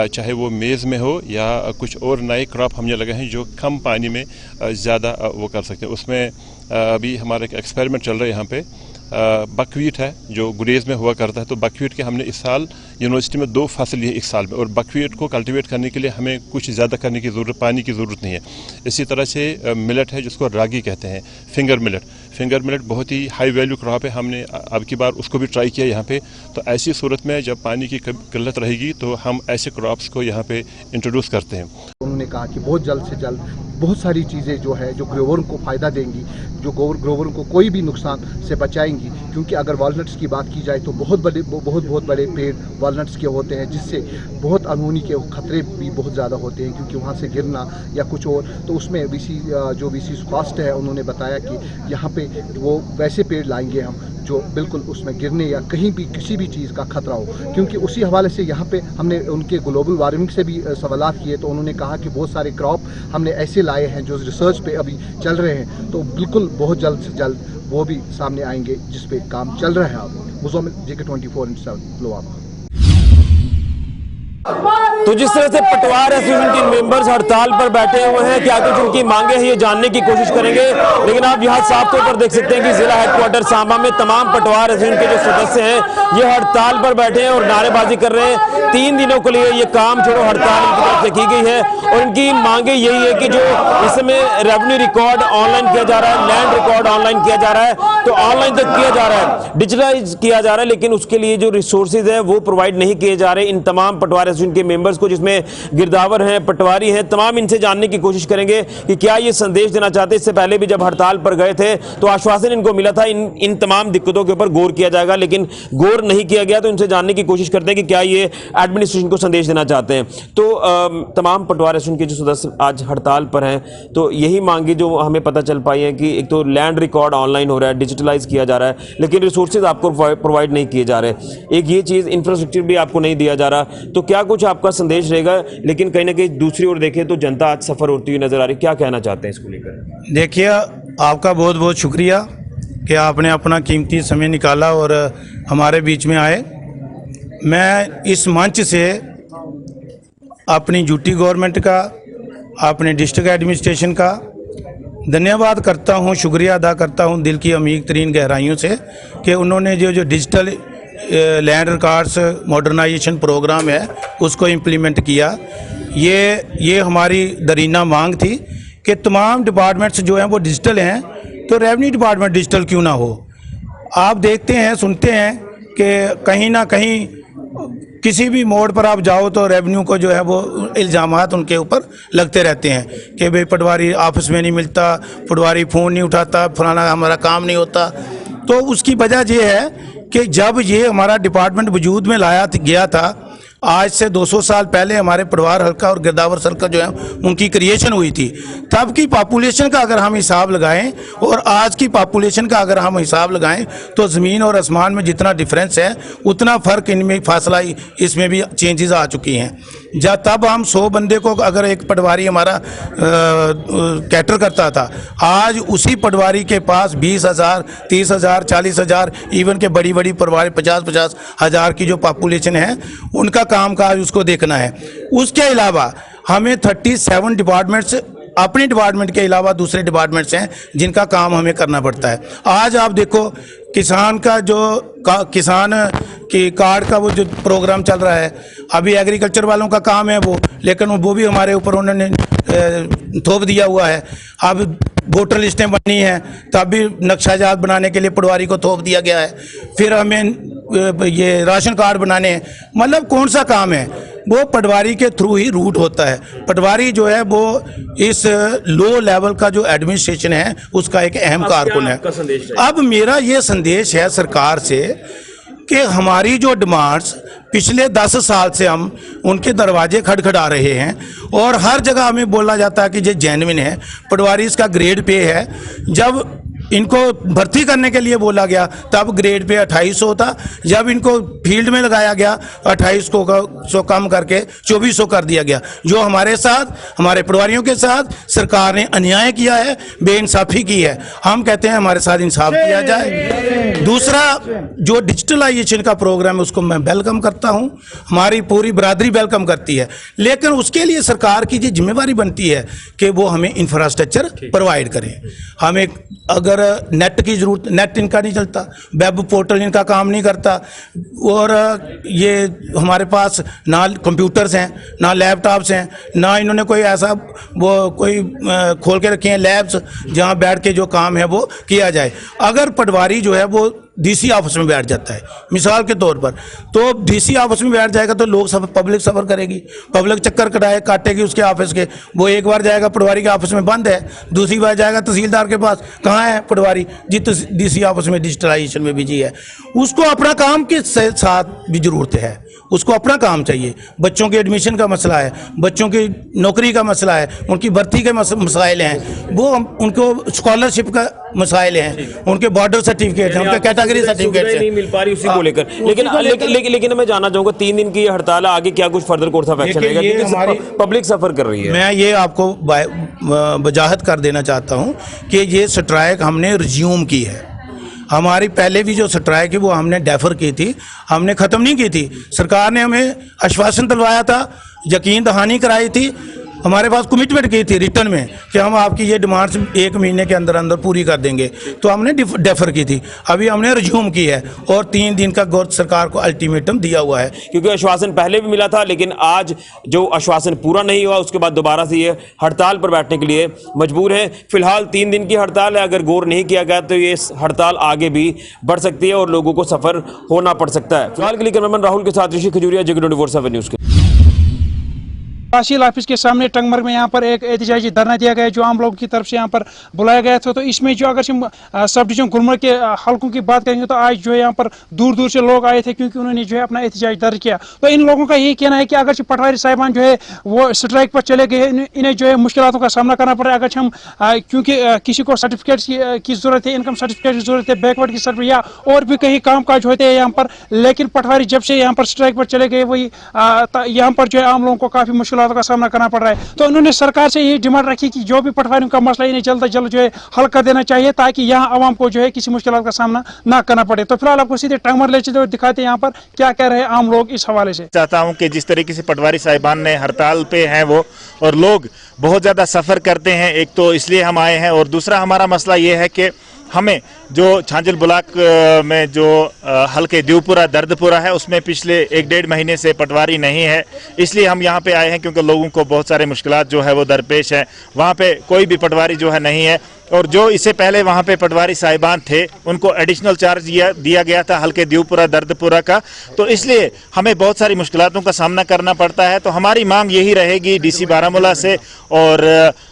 चाहे वो मेज़ में हो या कुछ और नए क्रॉप हमने लगाए हैं जो कम पानी में ज़्यादा वो कर सकते हैं। उसमें अभी हमारा एक एक्सपेरिमेंट चल रहा है यहाँ पे। बकवीट है जो गुरेज में हुआ करता है, तो बकवीट के हमने इस साल यूनिवर्सिटी में 2 फसल लिए एक साल में, और बकवीट को कल्टीवेट करने के लिए हमें कुछ ज़्यादा करने की ज़रूरत, पानी की ज़रूरत नहीं है। इसी तरह से मिलेट है जिसको रागी कहते हैं, फिंगर मिलेट बहुत ही हाई वैल्यू क्रॉप है। हमने अब की बार उसको भी ट्राई किया यहाँ पे। तो ऐसी सूरत में जब पानी की किल्लत रहेगी तो हम ऐसे क्रॉप्स को यहाँ पे इंट्रोड्यूस करते हैं। उन्होंने कहा कि बहुत जल्द से जल्द बहुत सारी चीज़ें जो है जो ग्रोवरों को फ़ायदा देंगी, जो ग्रोवरों को कोई भी नुकसान से बचाएंगी। क्योंकि अगर वॉलनट्स की बात की जाए तो बहुत बड़े पेड़ वॉलनट्स के होते हैं, जिससे बहुत अनहोनी के खतरे भी बहुत ज़्यादा होते हैं, क्योंकि वहाँ से गिरना या कुछ और। तो उसमें VC कॉस्ट है, उन्होंने बताया कि यहाँ पे वो वैसे पेड़ लाएंगे हम जो बिल्कुल उसमें गिरने या कहीं भी किसी भी चीज़ का खतरा हो। क्योंकि उसी हवाले से यहाँ पे हमने उनके ग्लोबल वार्मिंग से भी सवालात किए, तो उन्होंने कहा कि बहुत सारे क्रॉप हमने ऐसे लाए हैं जो रिसर्च पे अभी चल रहे हैं, तो बिल्कुल बहुत जल्द से जल्द वो भी सामने आएंगे जिस पे काम चल रहा है। अब मुज़म्मिल, JK 24/7 पुलवामा। तो जिस तरह से पटवार एसोसिएशन के मेंबर्स हड़ताल पर बैठे हुए हैं, क्या कुछ उनकी मांगे हैं ये जानने की कोशिश करेंगे। लेकिन आप यहाँ साफ तौर पर देख सकते हैं कि जिला हेडक्वार्टर सांबा में तमाम पटवार एसोसिएशन के जो सदस्य हैं ये हड़ताल पर बैठे हैं और नारेबाजी कर रहे हैं। 3 दिनों के लिए ये काम छोड़ो हड़ताल इनकी तरफ से की गई है, और इनकी मांगे यही है कि जो इस समय रेवेन्यू रिकॉर्ड ऑनलाइन किया जा रहा है, लैंड रिकॉर्ड ऑनलाइन किया जा रहा है, तो ऑनलाइन तक किया जा रहा है, डिजिटलाइज किया जा रहा है, लेकिन उसके लिए जो रिसोर्सेज है वो प्रोवाइड नहीं किए जा रहे इन तमाम पटवार एसोसिएशन के मेंबर्स को, जिसमें गिरदावर हैं, पटवारी हैं, तमाम इनसे जानने की कोशिश करेंगे कि क्या ये संदेश देना चाहते हैं। इससे पहले भी जब हड़ताल पर गए थे तो आश्वासन इनको मिला था इन तमाम दिक्कतों के ऊपर गौर किया जाएगा, लेकिन गौर नहीं किया गया। तो इनसे जानने की कोशिश करते हैं कि क्या ये एडमिनिस्ट्रेशन को संदेश देना चाहते हैं। तो तमाम पटवार एसोसिएशन के जो सदस्य आज हड़ताल पर हैं, तो यही मांगे जो हमें पता चल पाई है कि एक तो लैंड रिकॉर्ड ऑनलाइन हो रहा है, डिजिटलाइज किया जा रहा है, लेकिन रिसोर्सेज आपको प्रोवाइड नहीं किए जा रहे। एक ये चीज़, इंफ्रास्ट्रक्चर भी आपको नहीं दिया जा रहा। तो क्या कुछ आपका संदेश रहेगा। लेकिन कहीं ना कहीं दूसरी ओर देखें तो जनता आज सफ़र होती हुई नजर आ रही, क्या कहना चाहते हैं इसको लेकर। देखिए, आपका बहुत बहुत शुक्रिया कि आपने अपना कीमती समय निकाला और हमारे बीच में आए। मैं इस मंच से अपनी यूटी गवर्नमेंट का, अपने डिस्ट्रिक्ट एडमिनिस्ट्रेशन का धन्यवाद करता हूं, शुक्रिया अदा करता हूं दिल की अमीर तरीन गहराइयों से कि उन्होंने जो digital land records modernisation programme है उसको इम्प्लीमेंट किया। ये हमारी दरीना मांग थी कि तमाम डिपार्टमेंट्स जो हैं वो डिजिटल हैं, तो रेवेन्यू डिपार्टमेंट डिजिटल क्यों ना हो। आप देखते हैं, सुनते हैं कि कहीं ना कहीं किसी भी मोड़ पर आप जाओ तो रेवेन्यू को जो है वो इल्ज़ामात उनके ऊपर लगते रहते हैं कि भाई पटवारी ऑफिस में नहीं मिलता, पटवारी फ़ोन नहीं उठाता, फलाना हमारा काम नहीं होता। तो उसकी वजह ये है कि जब ये हमारा डिपार्टमेंट वजूद में लाया गया था, आज से 200 साल पहले हमारे पटवार हल्का और गिरदावर सर्कल जो है उनकी क्रिएशन हुई थी। तब की पॉपुलेशन का अगर हम हिसाब लगाएं और आज की पॉपुलेशन का अगर हम हिसाब लगाएं तो ज़मीन और आसमान में जितना डिफरेंस है उतना फ़र्क इनमें फासला इसमें भी चेंजेस आ चुकी हैं। जब तब हम 100 बंदे को अगर एक पटवारी हमारा कैटर करता था, आज उसी पटवारी के पास 20,000, 30,000, 40,000, इवन के बड़ी बड़ी पटवारी 50-50 हज़ार की जो पॉपुलेशन है उनका कामकाज उसको देखना है। उसके अलावा हमें 37 डिपार्टमेंट्स अपने डिपार्टमेंट के अलावा दूसरे डिपार्टमेंट्स हैं जिनका काम हमें करना पड़ता है। आज आप देखो किसान का जो किसान की कार्ड का वो जो प्रोग्राम चल रहा है, अभी एग्रीकल्चर वालों का काम है वो, लेकिन वो भी हमारे ऊपर उन्होंने थोप दिया हुआ है। अब वोटर लिस्टें बननी हैं तब भी नक्शाजात बनाने के लिए पटवारी को थोप दिया गया है। फिर हमें ये राशन कार्ड बनाने हैं, मतलब कौन सा काम है वो पटवारी के थ्रू ही रूट होता है। पटवारी जो है वो इस लो लेवल का जो एडमिनिस्ट्रेशन है उसका एक अहम कारकुन है। अब मेरा ये संदेश है सरकार से कि हमारी जो डिमांड्स पिछले 10 साल से हम उनके दरवाजे खटखटा रहे हैं और हर जगह हमें बोला जाता है कि ये जेन्युइन है, पटवारी इसका ग्रेड पे है। जब इनको भर्ती करने के लिए बोला गया तब ग्रेड पे 2800 था, जब इनको फील्ड में लगाया गया 2800 कम करके 2400 कर दिया गया। जो हमारे साथ, हमारे पटवारियों के साथ सरकार ने अन्याय किया है, बेइंसाफी की है। हम कहते हैं हमारे साथ इंसाफ किया जाए। दूसरा जो डिजिटलाइजेशन का प्रोग्राम है उसको मैं वेलकम करता हूं, हमारी पूरी बरादरी वेलकम करती है, लेकिन उसके लिए सरकार की जिम्मेवारी बनती है कि वो हमें इंफ्रास्ट्रक्चर प्रोवाइड करें। हमें अगर नेट की जरूरत, नेट इनका नहीं चलता, वेब पोर्टल इनका काम नहीं करता, और ये हमारे पास ना कंप्यूटर्स हैं, ना लैपटॉप्स हैं, ना इन्होंने कोई ऐसा वो कोई खोल के रखे हैं लैब्स जहां बैठ के जो काम है वो किया जाए। अगर पटवारी जो है वो डीसी ऑफिस में बैठ जाता है मिसाल के तौर पर, तो डीसी ऑफिस में बैठ जाएगा तो लोग सब पब्लिक सफ़र करेगी, पब्लिक चक्कर काटेगी उसके ऑफिस के। वो एक बार जाएगा पटवारी के ऑफिस में बंद है, दूसरी बार जाएगा तहसीलदार के पास, कहाँ है पटवारी जी, तो डीसी ऑफिस में डिजिटलाइजेशन में बिजी है। उसको अपना काम के साथ भी ज़रूरत है, उसको अपना काम चाहिए। बच्चों के एडमिशन का मसला है, बच्चों की नौकरी का मसला है, उनकी भर्ती के मसाइल हैं, वो उनको स्कॉलरशिप का मसाइल हैं, उनके बॉर्डर सर्टिफिकेट हैं, उनके कैटेगरी सर्टिफिकेट नहीं मिल पा रही उसी को लेकर। लेकिन मैं जानना चाहूंगा 3 दिन की हड़ताल है, आगे क्या कुछ फर्दर कोर्स ऑफ एक्शन रहेगा क्योंकि पब्लिक सफर कर रही है। मैं ये आपको वजाहत कर देना चाहता हूँ कि ये स्ट्राइक हमने रिज्यूम की है। हमारी पहले भी जो स्ट्राइक है वो हमने डेफर की थी, हमने ख़त्म नहीं की थी। सरकार ने हमें आश्वासन दिलवाया था, यकीन दहानी कराई थी, हमारे पास कमिटमेंट की थी रिटर्न में कि हम आपकी ये डिमांड्स 1 महीने के अंदर अंदर पूरी कर देंगे, तो हमने डेफर की थी। अभी हमने रिज्यूम की है और 3 दिन का गौर सरकार को अल्टीमेटम दिया हुआ है, क्योंकि आश्वासन पहले भी मिला था, लेकिन आज जो आश्वासन पूरा नहीं हुआ उसके बाद दोबारा से ये हड़ताल पर बैठने के लिए मजबूर है। फिलहाल 3 दिन की हड़ताल है, अगर गौर नहीं किया गया तो ये हड़ताल आगे भी बढ़ सकती है और लोगों को सफर होना पड़ सकता है। फिलहाल के लिए कैमरामैन राहुल के साथ ऋषि खजूरिया, जगह 24/7 न्यूज़ के। तहसील ऑफिस के सामने टंगमर्ग में यहाँ पर एक एहतजाजी धरना दिया गया जो आम लोगों की तरफ से यहाँ पर बुलाया गया था। तो इसमें जो अगर हम सब डिवीजन गुलमर्ग के हल्कों की बात करेंगे तो आज जो है यहाँ पर दूर दूर से लोग आए थे क्योंकि उन्होंने जो है अपना एहतजाज दर्ज किया। तो इन लोगों का यही कहना है कि अगर पटवारी साहिबान जो है वो स्ट्राइक पर चले गए, इन्हें जो है मुश्किलों का सामना करना पड़ रहा है। अगर हम क्योंकि किसी को सर्टिफिकेट की जरूरत है, इनकम सर्टिफिकेट की जरूरत है, बैकवर्ड की सर्टिफिकेट या और भी कहीं काम काज होते हैं यहाँ पर, लेकिन पटवारी जब से यहाँ पर स्ट्राइक पर चले गए वही यहाँ पर जो है आम लोगों को काफी मुश्किलों का सामना करना पड़ रहा है। तो उन्होंने सरकार से ये डिमांड रखी कि जो भी पटवारियों का मसला इन्हें जल्द से जल्द जो है हल कर देना चाहिए ताकि यहाँ आवाम को जो है किसी मुश्किलों का सामना ना करना पड़े। तो फिलहाल आपको सीधे टंगमर्ग ले चलते हुए दिखाते हैं यहाँ पर क्या कह रहे हैं आम लोग इस हवाले से। चाहता हूँ कि जिस तरीके से पटवारी साहिबान ने हड़ताल पे हैं वो, और लोग बहुत ज़्यादा सफ़र करते हैं, एक तो इसलिए हम आए हैं, और दूसरा हमारा मसला ये है कि हमें जो छांजल ब्लॉक में जो हल्के देवपुरा दर्दपुरा है उसमें पिछले 1-1.5 महीने से पटवारी नहीं है, इसलिए हम यहाँ पे आए हैं क्योंकि लोगों को बहुत सारे मुश्किलात जो है वो दरपेश है। वहाँ पे कोई भी पटवारी जो है नहीं है, और जो इससे पहले वहाँ पे पटवारी साहिबान थे उनको एडिशनल चार्ज दिया गया था हल्के देवपुरा दर्दपुरा का, तो इसलिए हमें बहुत सारी मुश्किलातों का सामना करना पड़ता है। तो हमारी मांग यही रहेगी डीसी बारामूला से और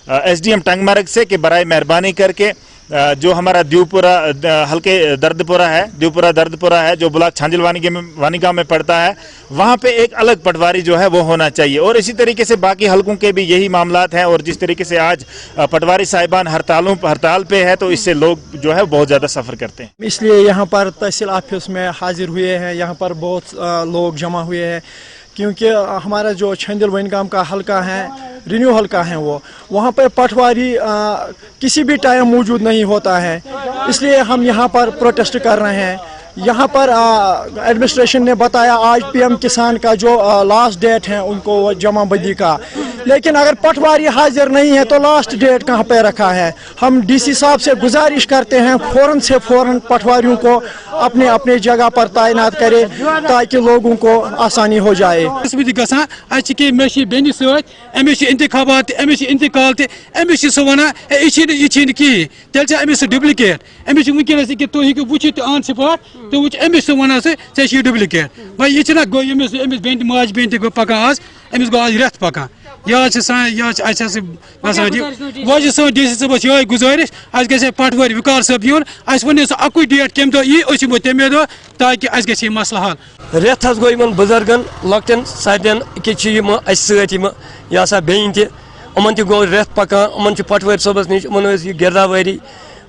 एसडीएम टंगमर्ग से कि बराए मेहरबानी करके जो हमारा देवपुरा हल्के दर्दपुरा है जो ब्लॉक छांजल वानिका में पड़ता है, वहाँ पे एक अलग पटवारी जो है वो होना चाहिए। और इसी तरीके से बाकी हलकों के भी यही मामलात हैं। और जिस तरीके से आज पटवारी साहिबान हड़ताल पे है तो इससे लोग जो है बहुत ज़्यादा सफ़र करते हैं। इसलिए यहाँ पर तहसील ऑफिस में हाजिर हुए हैं, यहाँ पर बहुत लोग जमा हुए हैं क्योंकि हमारा जो छांजल वानिका का हल्का है, रिन्यू हल्का है, वो वहाँ पर पटवारी किसी भी टाइम मौजूद नहीं होता है, इसलिए हम यहाँ पर प्रोटेस्ट कर रहे हैं। यहाँ पर एडमिनिस्ट्रेशन ने बताया आज पीएम किसान का जो लास्ट डेट है उनको जमाबंदी का, लेकिन अगर पटवारी हाजिर नहीं है तो लास्ट डेट कहाँ पे रखा है। हम डीसी साहब से गुजारिश करते हैं फ़ौरन से फ़ौरन पटवारियों को अपने अपने जगह पर तैनात करें ताकि लोगों को आसानी हो जाए। इंतखाबात इंतकाल सह वन कहीं तेल डुप्लिकेट वनस तुम वो ऑन स्पॉट तो वो वन से डुप्लिकेट भाई यह गो बेन माज बेन गो पकान आज गो आज रेत पकान यह वो सो डी सी साहब ये गुजारिश अस ग पटवारी विकार साहब यून अस वन अकु डेट कम दह यी अमो तमे दह ताकि अस ग मसल हल रेत गो इन बुजुर्गन लकटन सदन कि यह सा बेन तमन गो रेत पकान पटवारी साहबस नश यह गिरदावरी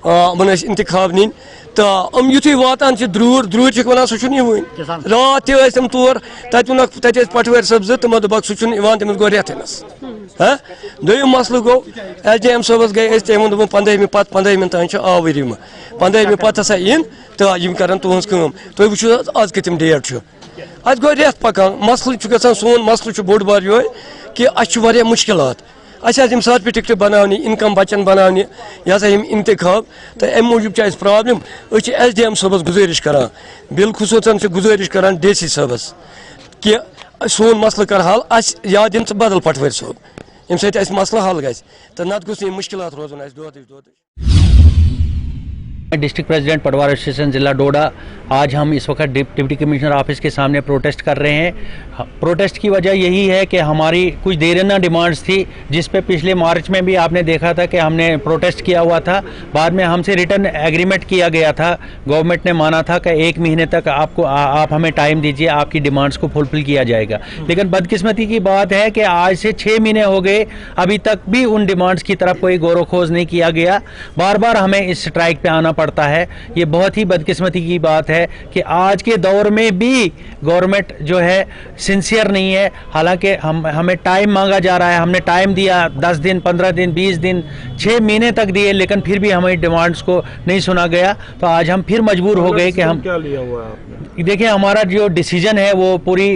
इंतखाब नीन तो युथु वातान द्रूर वन सह रात तम तौर तत पटवारी साहब तमो दोपक सह तमिस गो रेतनस दोम मसल गो SDM साहबस गई तम दोप 15 मिनट तान आवर 15 पत् हसा इन तो यम कर तुज तुम वो आज कतम डेट अत गो रेत पकान मसल ग सोन मसल बोड़ बार ये कि अ मुश्किलात अम सात पे टिकट बनाने इनकम बचन बनाने यह हसा इंतखाब तो अम मूजूब प्रॉब्लम SDM साहबस गुजारिश करान बिलखुसूस गुजारिश करान DC साहबस कि सोन मसल कर हल या दिन बदल पटवारी साहब यम सत मसल हल गि तो नत गुस मुश्किलात रोजन दो डिस्ट्रिक्ट प्रेसिडेंट पटवार एसोसिएशन जिला डोडा। आज हम इस वक्त डिप्टी कमिश्नर ऑफिस के सामने प्रोटेस्ट कर रहे हैं। प्रोटेस्ट की वजह यही है कि हमारी कुछ देराना डिमांड्स थी जिस पे पिछले मार्च में भी आपने देखा था कि हमने प्रोटेस्ट किया हुआ था। बाद में हमसे रिटर्न एग्रीमेंट किया गया था, गवर्नमेंट ने माना था कि 1 महीने तक आप हमें टाइम दीजिए, आपकी डिमांड्स को फुलफिल किया जाएगा। लेकिन बदकिस्मती की बात है कि आज से 6 महीने हो गए, अभी तक भी उन डिमांड्स की तरफ कोई गौर खोज नहीं किया गया। बार बार हमें इस स्ट्राइक पे आना पड़ता है। ये बहुत ही बदकिस्मती की बात है कि आज के दौर में भी गवर्नमेंट जो है सिंसियर नहीं है। हालांकि हमें टाइम मांगा जा रहा है, हमने टाइम दिया 10 दिन, 15 दिन, 20 दिन, 6 महीने तक दिए, लेकिन फिर भी हमारी डिमांड्स को नहीं सुना गया। तो आज हम फिर मजबूर हो गए कि हम क्या लिया हुआ है। देखिए, हमारा जो डिसीजन है वो पूरी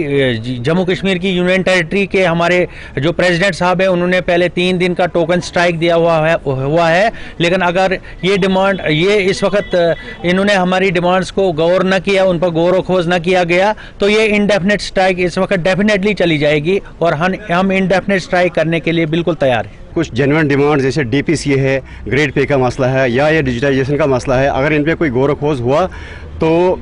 जम्मू कश्मीर की यूनियन टेरिटरी के हमारे जो प्रेसिडेंट साहब है उन्होंने पहले 3 दिन का टोकन स्ट्राइक दिया हुआ है। लेकिन अगर ये डिमांड इस वक्त इन्होंने हमारी डिमांड्स को गौर न किया, उन पर गौर खोज न किया गया, तो ये इंडेफिनेट स्ट्राइक इस वक्त डेफिनेटली चली जाएगी और हम इंडेफिनेट स्ट्राइक करने के लिए बिल्कुल तैयार हैं। कुछ जेन्युइन डिमांड जैसे DPC है, ग्रेड पे का मसला है या ये डिजिटाइजेशन का मसला है, अगर इन पर कोई गौर खोज हुआ तो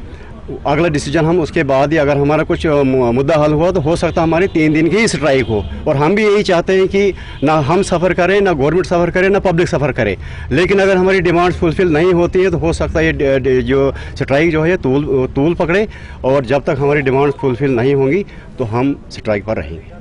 अगला डिसीजन हम उसके बाद ही, अगर हमारा कुछ मुद्दा हल हुआ तो हो सकता है हमारी 3 दिन की ही स्ट्राइक हो। और हम भी यही चाहते हैं कि ना हम सफ़र करें, ना गवर्नमेंट सफ़र करे, ना पब्लिक सफ़र करे। लेकिन अगर हमारी डिमांड्स फुलफिल नहीं होती हैं तो हो सकता है ये जो स्ट्राइक जो है तूल पकड़े, और जब तक हमारी डिमांड्स फुलफिल नहीं होंगी तो हम स्ट्राइक पर रहेंगे।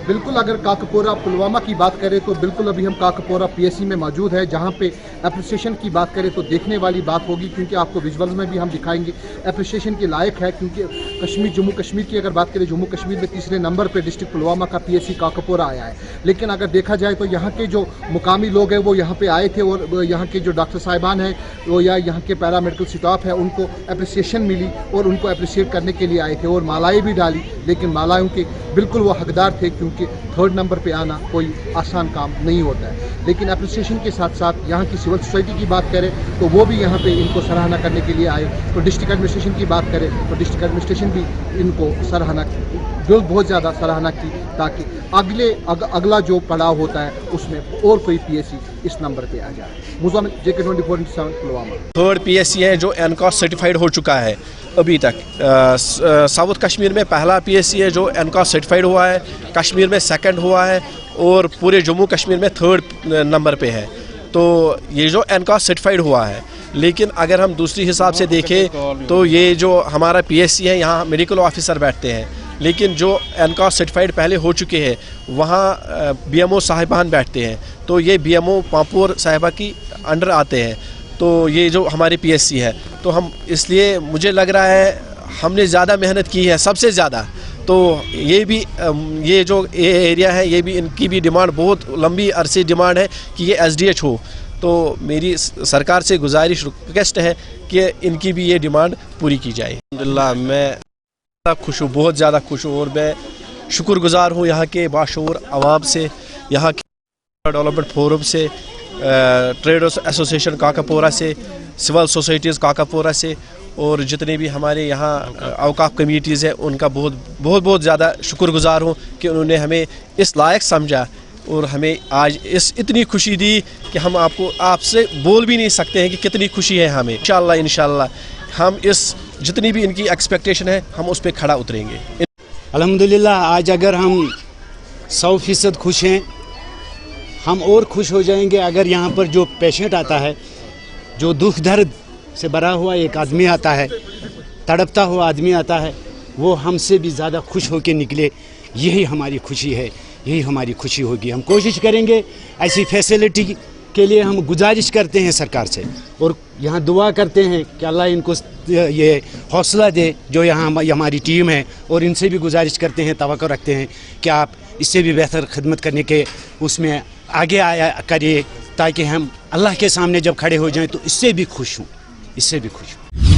बिल्कुल, अगर काकपोरा पुलवामा की बात करें तो बिल्कुल अभी हम काकपोरा PSC में मौजूद है, जहां पे एप्रिसिएशन की बात करें तो देखने वाली बात होगी, क्योंकि आपको विजुअल्स में भी हम दिखाएंगे। एप्रिसिएशन के लायक है क्योंकि जम्मू कश्मीर की अगर बात करें, जम्मू कश्मीर में तीसरे नंबर पे डिस्ट्रिक्ट पुलवामा का PSC काकपोरा आया है। लेकिन अगर देखा जाए तो यहाँ के जो मुकामी लोग हैं वो यहाँ पर आए थे, और यहाँ के जो डॉक्टर साहिबान हैं वो या यहाँ के पैरामेडिकल स्टाफ है उनको एप्रिसिएशन मिली और उनको अप्रिशिएट करने के लिए आए थे और मालाएँ भी डाली। लेकिन मालाओं के बिल्कुल वो हकदार थे, क्योंकि 3rd नंबर पे आना कोई आसान काम नहीं होता है। लेकिन अप्रिसिएशन के साथ साथ यहाँ की सिविल सोसाइटी की बात करें तो वो भी यहाँ पे इनको सराहना करने के लिए आए। तो डिस्ट्रिक्ट एडमिनिस्ट्रेशन की बात करें तो डिस्ट्रिक्ट एडमिनिस्ट्रेशन भी इनको सराहना बहुत ज़्यादा सराहना की, ताकि अगला जो पड़ाव होता है उसमें और कोई PSC इस नंबर पे आ जाए। Muzamil JK24/7 Pulwama. 3rd PSC है जो NCOS सर्टिफाइड हो चुका है अभी तक। साउथ कश्मीर में पहला PSC है जो NCOS सर्टिफाइड हुआ है, कश्मीर में 2nd हुआ है और पूरे जम्मू कश्मीर में 3rd नंबर पे है। तो ये जो NCOS सर्टिफाइड हुआ है, लेकिन अगर हम दूसरी हिसाब से देखें तो ये जो हमारा PSC है यहाँ मेडिकल ऑफिसर बैठते हैं, लेकिन जो NCOS सर्टिफाइड पहले हो चुके हैं वहाँ BMO साहिबान बैठते हैं। तो ये BMO पामपुर साहिबा की अंडर आते हैं। तो ये जो हमारी PSC है, तो हम इसलिए मुझे लग रहा है हमने ज़्यादा मेहनत की है, सबसे ज़्यादा। तो ये भी ये जो एरिया है ये भी इनकी भी डिमांड बहुत लंबी अरसे डिमांड है कि ये SDH हो। तो मेरी सरकार से गुजारिश रिक्वेस्ट है कि इनकी भी ये डिमांड पूरी की जाए। अल्हम्दुलिल्लाह मैं खुश हूँ, बहुत ज़्यादा खुश हूँ और मैं शुक्रगुजार हूँ यहाँ के बाशऊर आवाम से, यहाँ के डेवलपमेंट फोरम से, ट्रेड एसोसिएशन काकापोरा से, सिविल सोसाइटीज़ काकापोरा से और जितने भी हमारे यहाँ अवकाफ कमेटीज़ हैं उनका बहुत ज़्यादा शुक्रगुजार हूँ कि उन्होंने हमें इस लायक समझा और हमें आज इतनी खुशी दी कि हम आपसे बोल भी नहीं सकते हैं कि कितनी खुशी है हमें। इंशाल्लाह हम इस जितनी भी इनकी एक्सपेक्टेशन है हम उस पर खड़ा उतरेंगे। अल्हम्दुलिल्लाह आज अगर हम 100% खुश हैं, हम और खुश हो जाएंगे अगर यहाँ पर जो पेशेंट आता है, जो दुख दर्द से भरा हुआ एक आदमी आता है, तड़पता हुआ आदमी आता है, वो हमसे भी ज़्यादा खुश होकर निकले। यही हमारी खुशी है, यही हमारी खुशी होगी। हम कोशिश करेंगे ऐसी फैसिलिटी के लिए, हम गुजारिश करते हैं सरकार से और यहाँ दुआ करते हैं कि अल्लाह इनको ये हौसला दे जो यहाँ हमारी टीम है, और इनसे भी गुजारिश करते हैं, तवक्को रखते हैं कि आप इससे भी बेहतर खिदमत करने के उसमें आगे आया करिए, ताकि हम अल्लाह के सामने जब खड़े हो जाएं तो इससे भी खुश हूँ, इससे भी खुश हूँ।